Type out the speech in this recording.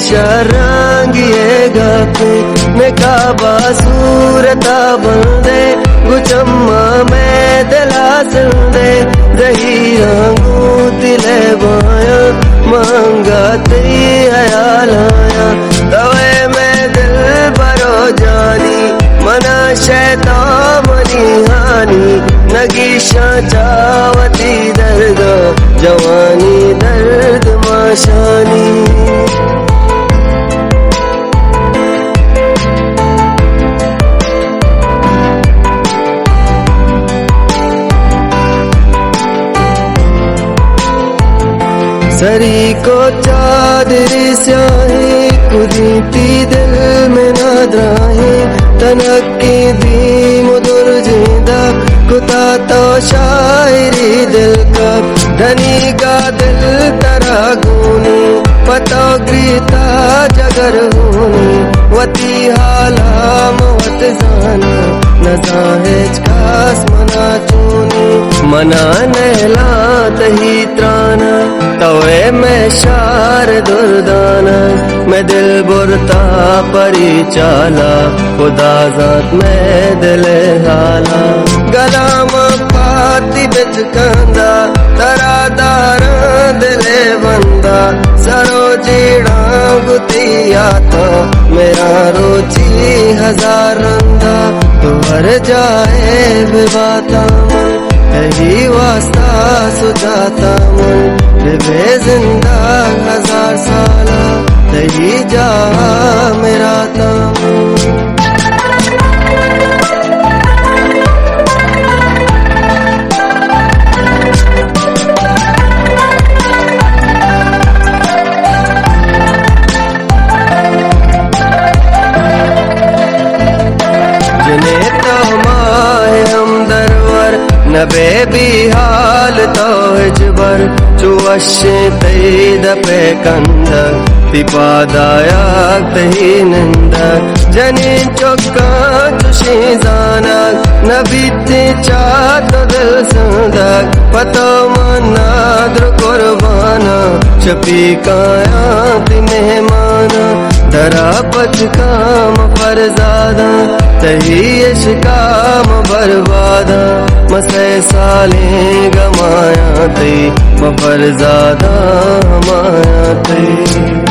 शरांगिए गपे में काबा सूरता बंदे गुचम्मा में दिला संदे दही अंगूतिले बाया मांगा तेरी हयालाया तवे में दिल बरो जानी मना शैतान मनी हानी नगीशा चावती दर्द जवानी दर्द माशानी सरी को चादरी स्याही कुदीती दिल में नादराहे तनक की दी मुदुर जिंदा कुता तो शायरी दिल का धनी का दिल तरा गुनी पता गीता जगर होनी वती हाला मत जाना नजाहेज खास मना चूनी मना नहला तही त्राना तवे में शार दुर्दाना मैं दिल बुरता परी चाला खुदा जात में दिल हाला गला पाती बिच कंदा तरादार दिले बंदा सरो जीड़ा गुतिया तो मेरा रोची हजार रंदा तुहर जाए विवाता मन यही वास्ता सुजाता मन बे जिंदा हजार साला यही जा मेरा ताम नबे भी हाल तो हिजबर चुवशे तई दपे कंद तिपादाया तही निंद जनी चौका चुशी जाना नबी ते चात दिल संदक पतो मना द्र कुर्बाना छपी काया ती मेहमाना दरा पच काम फरजादा तही इश्काम बर्बादा मसे साले गमाया ते मफरजादा हमाया ते